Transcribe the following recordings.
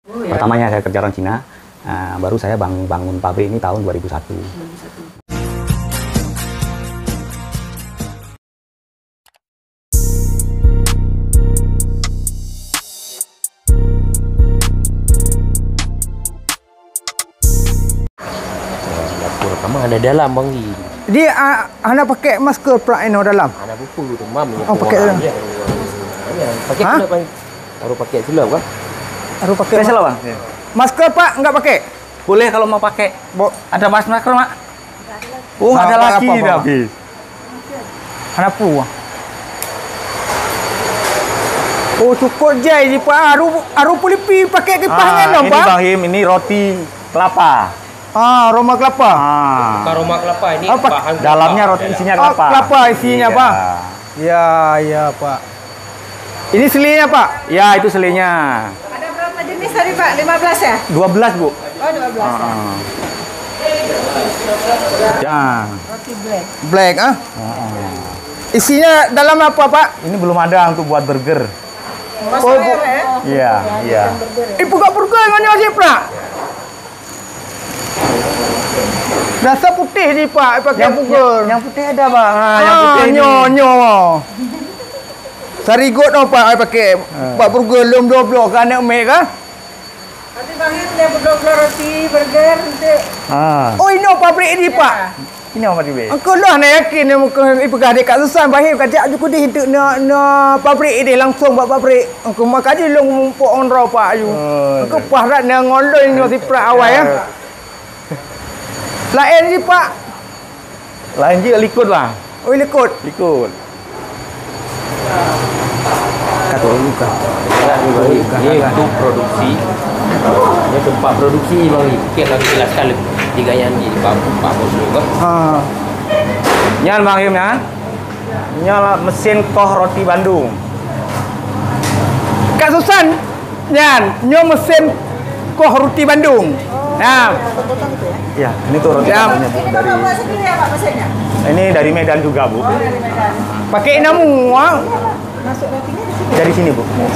Oh, ya. Pertamanya saya kerja orang Cina, baru saya bangun pabrik ini tahun 2001. Dapur kamu ada dalam bang ni. Dia anak pakai masker pula ini dalam. Anak buku tu mam. Oh, pakai dalam. Pakai Ha? pula bang. Baru pakai sulap kan? Harus pakai Spesial bang? masker pak enggak pakai. Boleh kalau mau pakai. Ada masker mak? Oh nggak ada Apa- lagi apa, dah. Pak? Anak pu. Oh cukup je ni pak. Aru pulipi pakai kipas dengan Ini pak. Bang Him, ini roti kelapa. Aroma kelapa. Bukan rumah kelapa ini Apa? bahan kelapa. Dalamnya roti isinya Oh, kelapa. kelapa isinya, Iya. Pak. Ya pak. Ini selinya pak. Ya itu selenya. Ada berapa jenis tadi Pak? 15 ya? 12 bu. Oh 12 ya. Ya. Roti black. Black Isinya dalam apa pak? Ini belum ada untuk buat burger. Masuk air ya? Iya, iya. Buka burger dengan nasi pak. Rasa putih ni pak pakai burger. Yang putih ada bang. Yang putih ini. Nyo. Sarigot no pak pakai pak burger lom 12 kan nak make kan? Nanti Bang Him dia berdua roti burger nanti. Oh ini pabrik ni pak. Ini apa tiba? Engkau lah nak yakin dia muka ipegah dekat Susan Bahir kajak juga dia hidup nak pabrik ini langsung buat pabrik. Engkau makan dia long mumpuk on raw pak ayu. Engkau pahrat nak ngoloi nyo si prak awal ya. Lain ni pak. Lain je likut bang. Oh likut. Likut. Kata luka. Ini untuk produksi. Ini tempat produksi bang ni. Sikit lagi jelaskan lebih. Tiga yang di Pak Bos ni kan. Nyan bang Him nyan. Nyala mesin koh roti Bandung. Kak Susan, nyan, nyo mesin koh roti Bandung. Nah, Potong itu ya? Ya, ini tuh roti Ya. Bandungnya bu. Ini Dari Bapak buat sendiri ya Pak mesinnya? ini dari Medan juga bu. Oh dari Medan. pakai namu Masuk rotinya di sini. Dari sini bu. Nah,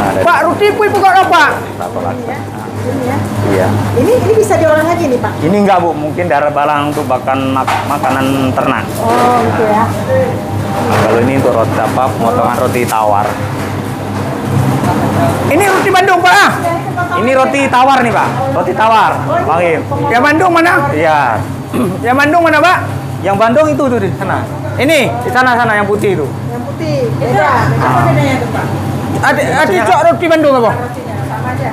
dari Pak roti pun buka apa? berapa lagi? Ya. Ini ya. Iya. Ini bisa diolah lagi nih Pak. Ini enggak bu, mungkin darah balang untuk makan makanan ternak. Oh gitu ya. Nah, kalau ini untuk roti apa? Potongan roti tawar. Ini roti Bandung pak ah. Ini roti tawar nih pak, roti tawar, Bang Him. Yang Bandung mana? Iya. Yang Bandung mana pak? Yang Bandung itu tuh di sana. Ini di sana yang putih itu. Yang putih. Beda. Apa bedanya tuh Pak? Ada cok roti Bandung apa? Rotinya sama aja.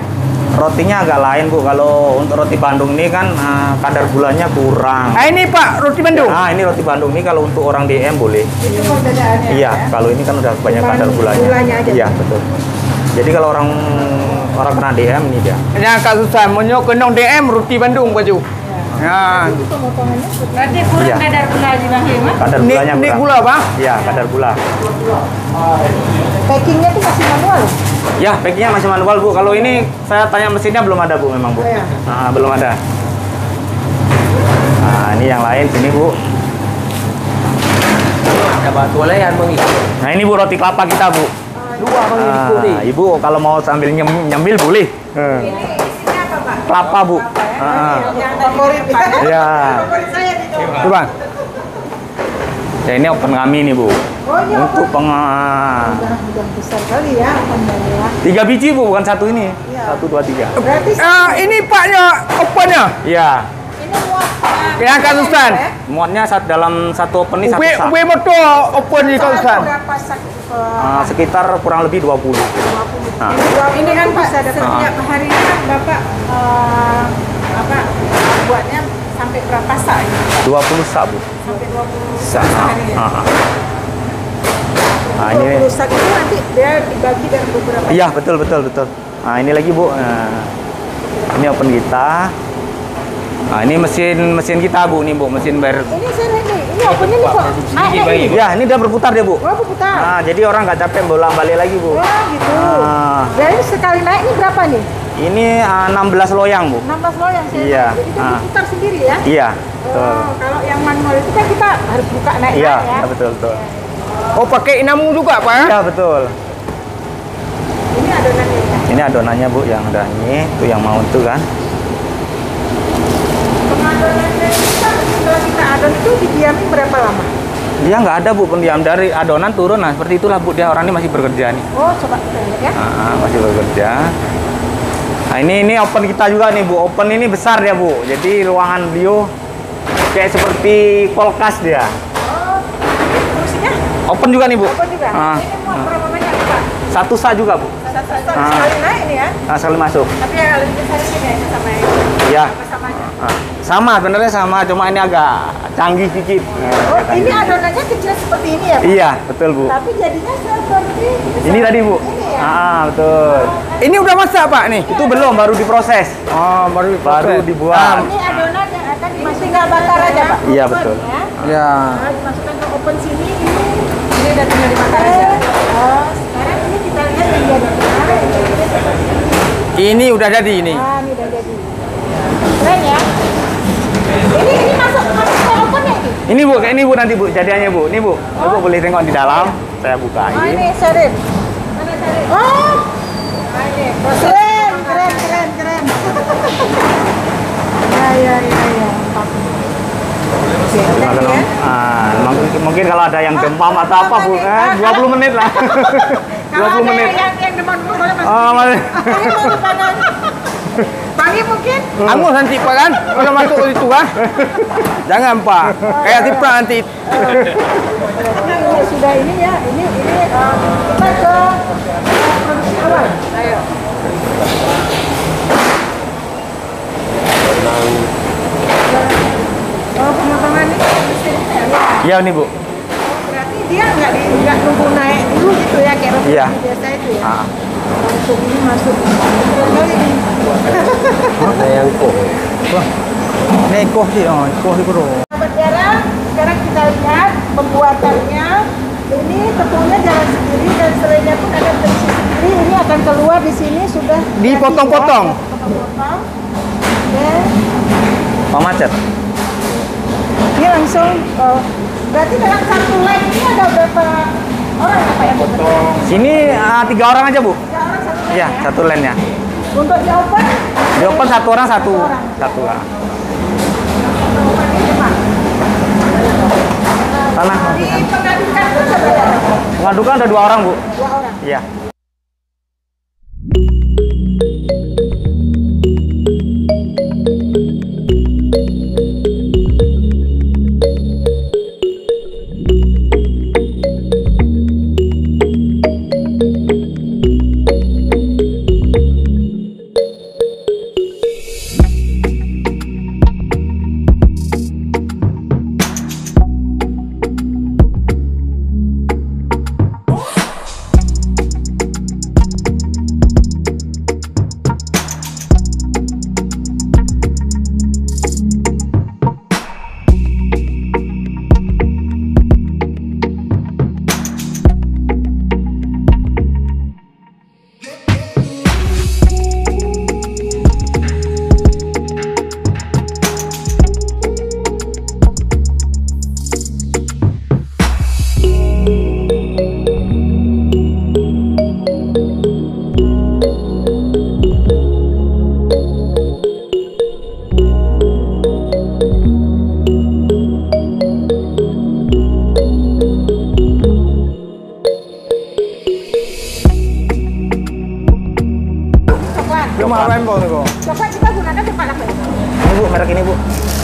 Rotinya agak lain bu. Kalau untuk roti Bandung ini kan kadar gulanya kurang. Ini pak roti Bandung. Nah ini roti Bandung ini kalau untuk orang DM boleh. Itu perbedaannya. Iya. Kalau ini kan udah banyak kadar gulanya. Gulanya aja. Iya betul. Jadi kalau orang kena DM ini dia. Yang Kak Susan menyo kenong DM roti Bandung baju. Ya. Itu pemotongannya. Berarti kurang Iya. kadar gula di Bang Him. Kadar Ini gulanya kurang. gula pak? Iya kadar gula. Packingnya tuh masih manual. Ya packingnya masih manual bu. Kalau ini saya tanya mesinnya belum ada bu memang bu. Oh, ya. Nah, belum ada. Nah ini yang lain sini bu. Ada batu layan bang ni. Nah ini bu roti kelapa kita bu. Dua bang ni ikut ni. Ibu kalau mau sambil nyemil boleh. Ini isinya apa Pak? Kelapa bu. Yang favorit Pak. Ya. Favorit saya nih Dok. Coba. Ya ini open kami nih bu. Oh iya. Untuk Udah besar kali ya opennya. 3 biji bu, bukan satu ini. Iya. 1, 2, 3. Berarti Ini paknya opennya. Iya. ini muat. Yang Kak Susan. Muatnya dalam satu open ini satu sak. Ube motor open ni Kak Susan. Berapa sak? Sekitar kurang lebih 20. Nah. Ini kan Pak setiap harinya kan Bapak apa buatnya sampai berapa sak ini? 20 sak bu. Sampai 20 Sak. sehari ya? Nah ini. 20 sak itu nanti dia dibagi dari beberapa. Iya betul. Nah ini lagi bu. Ini open kita. Nah ini mesin kita bu, nih bu, mesin bayar. Ini saya ini opennya nih kok naik ini. Ya ini dia berputar dia bu. Oh berputar. Nah jadi orang nggak capek bolak balik lagi bu. Wah gitu. Jadi sekali naik ini berapa nih? Ini 16 loyang bu. 16 loyang saya. Iya. Jadi dia berputar sendiri ya? Iya. Betul. Oh, kalau yang manual itu kan kita harus buka naik Iya ya. betul. Oh pakai inamu juga pak? Iya betul. Ini adonannya ya. Ini adonannya Bu yang udah ini, tuh yang mau tuh kan. Pengadonannya setelah kita adon itu didiamin berapa lama? Dia nggak ada Bu pendiam, dari adonan turun, nah seperti itulah Bu, dia orang ini masih bekerja nih. Oh, coba kita lihat ya. Masih bekerja. Nah ini open kita juga nih Bu, open ini besar ya Bu, jadi ruangan beliau kayak seperti kulkas dia. Oh, kursinya Open juga nih Bu. open juga. Ini mau berapa banyak Pak? Satu sak juga Bu. Sekali naik ini ya. Nah, sekali masuk. Tapi yang lebih besar ini ya sama yang Ya. apa samanya? Sama, sebenarnya sama, cuma ini agak canggih sedikit. Oh, ini adonannya kecil seperti ini ya Pak? Iya, betul Bu. Tapi jadinya seperti Ini tadi Bu. Ini ya? Betul. Ini udah masak Pak nih? Itu belum, baru diproses. Oh, baru dibuat. Ini adonan yang akan dimasukkan tinggal bakar aja Pak. Iya, Open, betul. Ya. Ya. Nah, dimasukkan ke open sini ini udah tinggal dibakar aja. Oh, sekarang ini kita lihat yang jadi. Ini udah jadi ini. Nah, ini udah jadi. Keren ya. Ini masuk ke open ya ini? Ini Bu nanti Bu, jadiannya Bu. Ini Bu. Ibu boleh tengok di dalam. Saya bukain. Oh, ini Syarif. Mana Syarif? Oh. Nah, ini. Keren. Ya. Oke, Cuma udah ya. mungkin kalau ada yang demam atau apa Bu, 20 menit lah. 20 menit. Yang demam boleh masuk. Oh, boleh. Panggil mungkin? Angus nanti Pak kan? Kalau masuk ke situ kan? Jangan Pak. Kayak tiprak nanti. Nah, ini sudah ini ya. Ini kita ke produksi awal. Ayo. Oh, pemotongan ini mesinnya ya? Iya nih Bu. Berarti dia nggak nunggu naik dulu gitu ya kayak roti Iya. biasa itu ya? Ah. Langsung ini masuk. Kali ini. Ada yang kok. Ini koh sih, koh di bro. Sahabat garam, sekarang kita lihat pembuatannya. Ini tepungnya jalan sendiri dan serainya pun ada terisi sendiri. Ini akan keluar di sini sudah Dipotong-potong. jadi, ya. Potong-potong. Dan Macet. ini langsung berarti dalam satu line ini ada berapa orang ya Pak yang potong? Sini 3 orang aja Bu. 3 orang satu line Iya, ya? satu line ya. Untuk di open? Di open 1 orang 1. Lah. Open ini Pak. Tanah. Di pengadukan itu ada berapa? Pengadukan ada 2 orang Bu. 2 orang. Iya. Cuma rainbow nih kok. Coklat kita gunakan coklat apa ini? Ini Bu, merek ini Bu.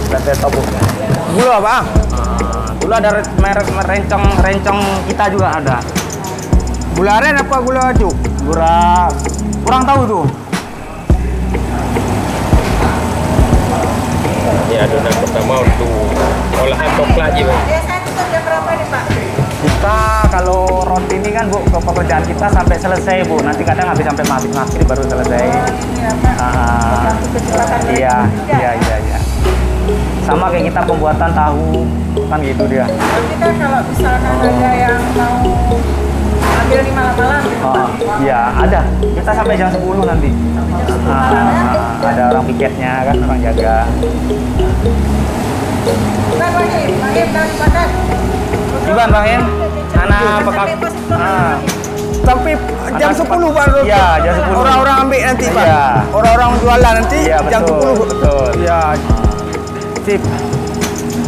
Latte top Bu. Gula apa? Dulu ada merek rencong kita juga ada. Gula aren apa gula cuk? Kurang tahu tuh. Ini adonan pertama untuk olahan coklat je Bang. Biasanya itu jam berapa nih Pak? Kita kalau roti ini kan Bu, ke pekerjaan kita sampai selesai Bu. Nanti kadang habis sampai maghrib baru selesai. Ini apa? Kecepatan Iya. Sama kayak kita pembuatan tahu kan gitu dia. Tapi kan kalau misalkan ada yang mau ambil di malam-malam gitu Pak. Iya, ada. Kita sampai jam 10 nanti. Ada orang piketnya kan, orang jaga. Bukan Wahid dari Badan. Iban Bang Hen, anak bekak. Tapi jam 10 Pak. Iya, jam 10. Orang-orang ambil nanti Pak. Iya. Orang-orang jualan nanti Iya, jam betul, 10. betul. Ya. Sip.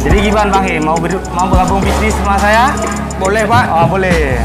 Jadi gimana Bang? Mau bergabung bisnis sama saya? Boleh Pak. Oh, boleh.